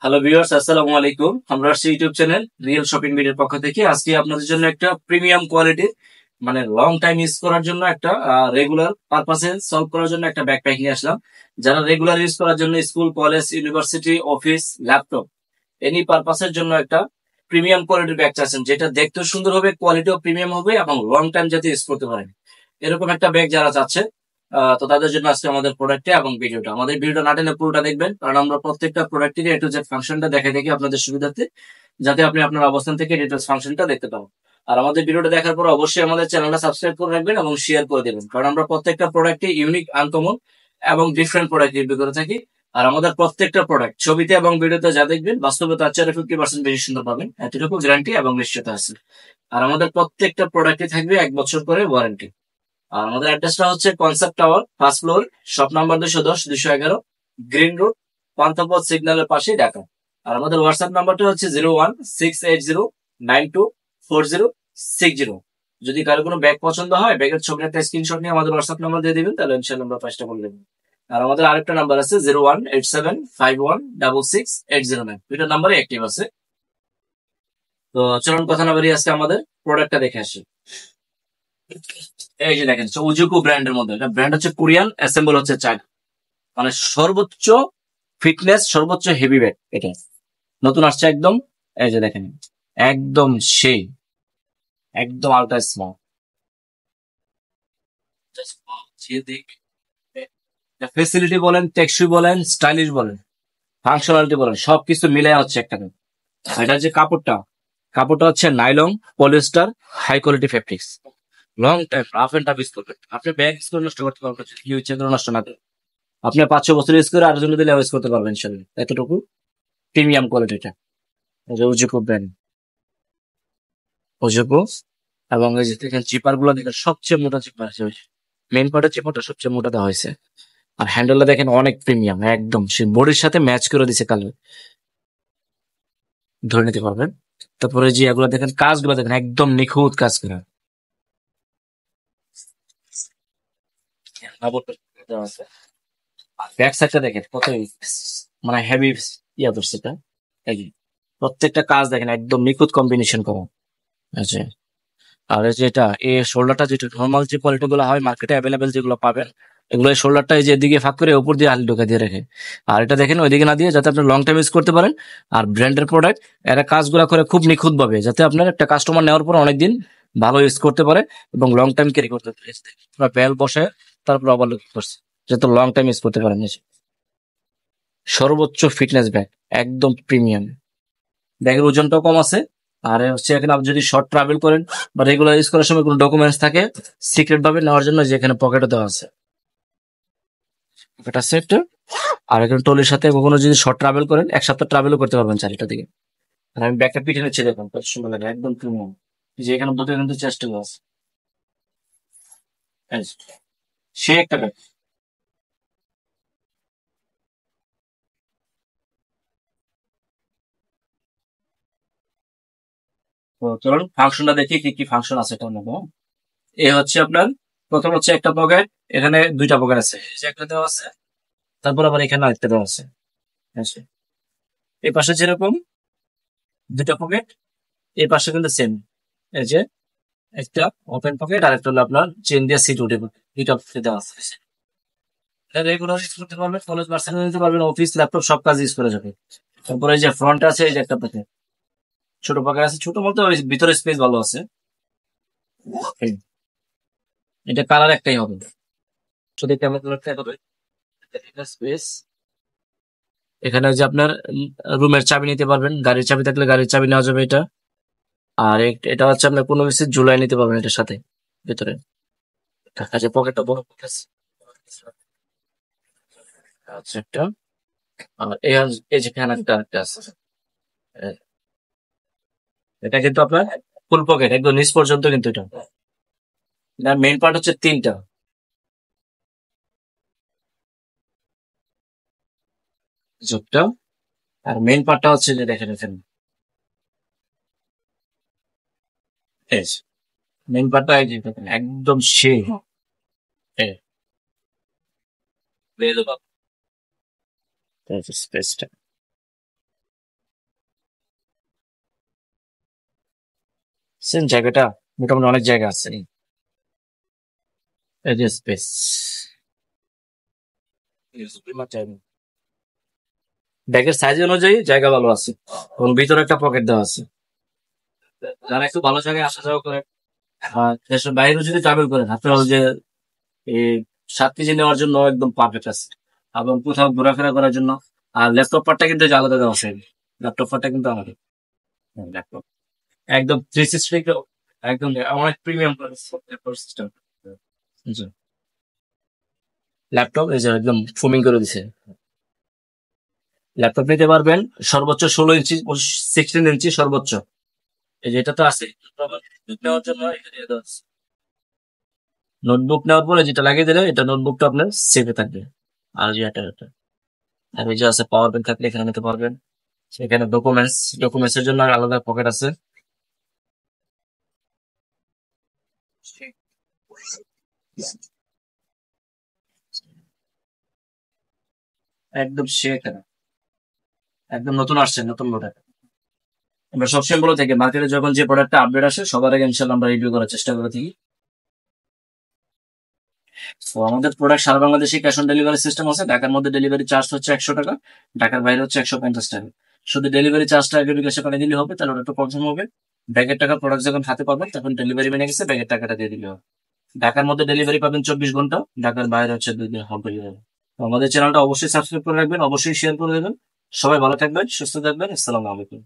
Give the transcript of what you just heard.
Hello viewers, আসসালামু আলাইকুম। আমরা আসছি ইউটিউব চ্যানেল রিয়েল শপিং ভিডিওর পক্ষ থেকে। আজকে আপনাদের জন্য একটা প্রিমিয়াম কোয়ালিটির মানে লং টাইম ইউজ করার জন্য একটা রেগুলার পারপাসে সলভ করার জন্য একটা ব্যাকপ্যাক নিয়ে আসলাম। যারা রেগুলার ইউজ করার জন্য school, college, university, office, laptop any পারপাসের জন্য একটা প্রিমিয়াম কোয়ালিটির ব্যাগ চাচ্ছেন, যেটা দেখতেও সুন্দর হবে, কোয়ালিটিও প্রিমিয়াম হবে এবং লং টাইম যাতে ইউজ করতে পারেন, এরকম একটা ব্যাগ যারা চাচ্ছে তো তাদের জন্য আজকে আমাদের প্রোডাক্টে এবং ভিডিওটা। আমাদের ভিডিওটা না টেনে পুরোটা দেখবেন, কারণ আমরা প্রত্যেকটা প্রোডাক্টের এ টু জেড ফাংশনটা দেখে দেখি আপনাদের সুবিধার্থে, যাতে আপনি আপনার অবস্থান থেকে ডিটেলস ফাংশনটা দেখতে পাবেন। আর আমাদের ভিডিওটা দেখার পর অবশ্যই আমাদের চ্যানেলটা সাবস্ক্রাইব করে রাখবেন এবং শেয়ার করে দেবেন, কারণ আমরা প্রত্যেকটা প্রোডাক্টে ইউনিক, আনকমন এবং ডিফারেন্ট প্রোডাক্ট রিভিউ করে থাকি। আর আমাদের প্রত্যেকটা প্রোডাক্ট ছবিতে এবং ভিডিওতে যা দেখবেন, বাস্তবে তার চেয়ে 50% বেশি সুন্দর পাবেন, এতটুকু গ্যারান্টি এবং নিশ্চয়তা আছে। আর আমাদের প্রত্যেকটা প্রোডাক্টে থাকবে 1 বছর করে ওয়ারেন্টি। আর আমাদের অ্যাড্রেসটা হচ্ছে concept tower, first floor, shop number 210-211, green road, Panthapath সিগন্যালের পাশে, ঢাকা। আর আমাদের হোয়াটসঅ্যাপ নাম্বারটা হচ্ছে 0168092406 যদি কারো কোনো ব্যাগ পছন্দ হয়, ব্যাগের ছবি একটা স্ক্রিনশট নিয়ে আমাদের হোয়াটসঅ্যাপ নাম্বার দিয়ে দিবেন, তাহলে ইনশাআল্লাহ আমরা প্রাইসটা বলে দেবো। আর আমাদের আরেকটা নাম্বার আছে 018751668009, দুইটা নাম্বারে অ্যাক্টিভ আছে। তো চলুন কথা না বাড়িয়ে আজকে আমাদের প্রোডাক্টটা দেখে আসি। এই যে দেখেন, উজুকু ব্র্যান্ডের মধ্যে, এটা ব্র্যান্ড হচ্ছে কোরিয়ান, অ্যাসেম্বল হচ্ছে চায়না। মানে সর্বোচ্চ ফিটনেস, সর্বোচ্চ হেভি ব্যাগ এটা, নতুন আসছে একদম। এই যে দেখেন, একদম সেই, একদম আলট্রা স্মল। ফেসিলিটি বলেন, টেকসই বলেন, স্টাইলিশ বলেন, ফাংশনালিটি বলেন, সবকিছু মিলে হচ্ছে একটা ব্যাগ। এটা যে কাপড়টা, কাপড়টা হচ্ছে nylon, polyester, high quality fabrics. Long time rough and tough use করবেন, আপনি ব্যাগ ইউজ করে নষ্ট করতে পারবেন, কি হচ্ছে নষ্ট না করে আপনি 5-6 বছর ইউজ করে আরেকজন দিলে ইউজ করতে পারবেন ইনশাল্লাহ। এতটুকু প্রিমিয়াম কোয়ালিটিটা। ওজুকো ব্র্যান্ড, ওজুকো। এবং এই যে দেখেন জিপার গুলো, দেখেন সবচেয়ে মোটা জিপার আছে, মেন পার্টের জিপারটা সবচেয়ে মোটা দেওয়া হয়েছে। আর হ্যান্ডেলটা দেখেন অনেক প্রিমিয়াম, একদম সে বডির সাথে ম্যাচ করে দিছে কালার, ধরে নিতে পারবেন। তারপরে যে এগুলো দেখেন, কাজগুলো দেখেন একদম নিখুঁত কাজ করা। ব্যাক সাইডটা দেখেন কত মানে হেভি ইয়া করছে এটা। এই যে প্রত্যেকটা কাজ দেখেন একদম নিখুঁত কম্বিনেশন করা আছে। আর এই যে এটা, এই শোল্ডারটা যেটা নর্মাল যে কোয়ালিটি গুলো হয় মার্কেটে অ্যাভেলেবেল যেগুলো পাবেন, এগুলো এই শোল্ডারটা এই যে এদিকে ফাঁক করে উপর দিয়ে হালি ঢোকা দিয়ে রাখে। আর এটা দেখেন ওইদিকে না দিয়ে, যাতে আপনি লং টাইম ইউজ করতে পারেন। আর ব্র্যান্ডের প্রোডাক্ট, এরা কাজগুলো করে খুব নিখুঁত ভাবে, যাতে আপনার একটা কাস্টমার নেওয়ার পর অনেকদিন ভালো ইউজ করতে পারে এবং লং টাইম ক্যারি করতে পারে। পুরো বেল বসে, তারপর আবার করছে, যাতে লং টাইম ইউজ করতে পারেন। এই যে সর্বোচ্চ ফিটনেস ব্যাগ, একদম প্রিমিয়াম। ব্যাগের ওজনটাও কম আছে। আর হচ্ছে এখানে আপনি যদি শর্ট ট্রাভেল করেন বা রেগুলার ইউজ করার সময় কোনো ডকুমেন্টস থাকে, সিক্রেট ভাবে নেওয়ার জন্য যে এখানে পকেটে দেওয়া আছে, পকেট আছে একটা। আর এখানে ট্রলির সাথে কখনো যদি শর্ট ট্রাভেল করেন, 1 সপ্তাহ ট্রাভেলও করতে পারবেন চারিটা দিকে। আর আমি ব্যাগটা পিঠে নিচ্ছে, দেখুন কত সুন্দর লাগে, একদম প্রিমিয়াম। যে এখানে দুটো কিন্তু চেষ্টা আছে, এই যে, সে একটা ব্যাগ। তো চলুন ফাংশনটা দেখি কি কি ফাংশন আছে এটার মধ্যে। এ হচ্ছে আপনার, প্রথম হচ্ছে একটা পকেট, এখানে দুইটা পকেট আছে, এই যে একটা দেওয়া আছে, তারপর আবার এখানে আরেকটা দেওয়া আছে। আচ্ছা, এই পাশে যেরকম দুটা পকেট, এই পাশে কিন্তু সেম। এই যে একটা ওপেন পকেট, আর একটা হলো আপনার চেন দিয়ে সিট উঠে পড়ে, দুইটা pocket দেওয়া আছে। রেগুলার ইউজ করতে পারবেন, কলেজ ভার্সিটি নিতে পারবেন, অফিস, ল্যাপটপ সব কাজ ইউজ করা যাবে। তারপরে এই যে ফ্রন্ট আছে, এই যে একটা পকেট, ছোট পকেট আছে, ছোট বলতে ওই ভিতরে স্পেস ভালো আছে। এই, এটা কালার একটাই হবে, শুধু কেমন কালারটা হবে, স্পেস। এখানে ওই যে আপনার রুমের চাবি নিতে পারবেন, গাড়ির চাবি থাকলে গাড়ির চাবি নেওয়া যাবে এটা। আর এটা হচ্ছে আপনার কোনো কিছু ঝুলাই নিতে পারবেন এটার সাথে, ভিতরে। আচ্ছা, পকেটটা বড় পকেট আছে। আচ্ছা, একটা। আর এই যে এখানে একটা আছে। এ- এটা কিন্তু আপনার ফুল পকেট, একদম নিচ পর্যন্ত কিন্তু এটা। এটার মেইন পার্ট হচ্ছে তিনটা, জোকটা। আর মেইন পার্টটা হচ্ছে যে দেখেন এখানে, মেইন পার্টটা এই যে দেখেন, একদম সেই স্পেসটা। সেম জায়গাটা মোটামুটি অনেক জায়গা আছে। এই যে স্পেস, ব্যাগের সাইজ অনুযায়ী জায়গা ভালো আছে এবং ভিতরে একটা পকেট দেওয়া আছে। যারা একটু ভালো জায়গায় আসা যাওয়া করে দেশের বাইরে যদি ট্রাভেল করেন আপনার যে এই 7 কেজি নেওয়ার জন্য একদম পারফেক্ট আছে, এবং কোথাও ঘোরাফেরা করার জন্য। আর ল্যাপটপ পার্টটা কিন্তু যে আলাদা দেওয়া আছে, ল্যাপটপ পার্টটা কিন্তু আমাদের ল্যাপটপ একদম 360, একদম অনেক প্রিমিয়াম সিস্টেম। ল্যাপটপ এই যে একদম ফুমিং করে দিছে। ল্যাপটপ নিতে পারবেন সর্বোচ্চ 16 ইঞ্চি, 16 ইঞ্চি সর্বোচ্চ। এই যে এটা তো আছে নেওয়ার জন্য, নোটবুক নেওয়ার পরে যেটা লাগিয়ে দিলে এটা নোটবুকটা আপনার সেফে থাকবে। আর যে এটা আর এই যে আছে পাওয়ার ব্যাংক, থাকলে এখানে নিতে পারবেন। সেখানে ডকুমেন্টস এর জন্য আলাদা পকেট আছে। একদম শেখ, একদম নতুন আসছে, নতুন প্রোডাক্ট। আমরা সবসময় বলে থাকি মার্কেটে যখন যে প্রোডাক্টটা আপডেট আসে সবার আগে ইনশাল্লাহ আমরা রিভিউ করার চেষ্টা করে থাকি। তো আমাদের প্রোডাক্ট সারা বাংলাদেশে ক্যাশ অন ডেলিভারি সিস্টেম আছে। ঢাকার মধ্যে ডেলিভারি চার্জ হচ্ছে 100 টাকা, ঢাকার বাইরে হচ্ছে 150 টাকা। শুধু ডেলিভারি চার্জটা আগে বিকাশে পাঠিয়ে দিলে হবে, তাহলে ওটা একটু কনফার্ম হবে। ব্যাগের টাকা প্রোডাক্ট যখন হাতে পাবেন তখন ডেলিভারি মেনে গেছে, ব্যাগের টাকাটা দিয়ে দিলে হবে। ঢাকার মধ্যে ডেলিভারি পাবেন 24 ঘন্টা, ঢাকার বাইরে হচ্ছে 2 দিন হবে। তো আমাদের চ্যানেলটা অবশ্যই সাবস্ক্রাইব করে রাখবেন, অবশ্যই শেয়ার করে দেবেন। সবাই ভালো থাকবেন, সুস্থ থাকবেন। আসসালামু আলাইকুম।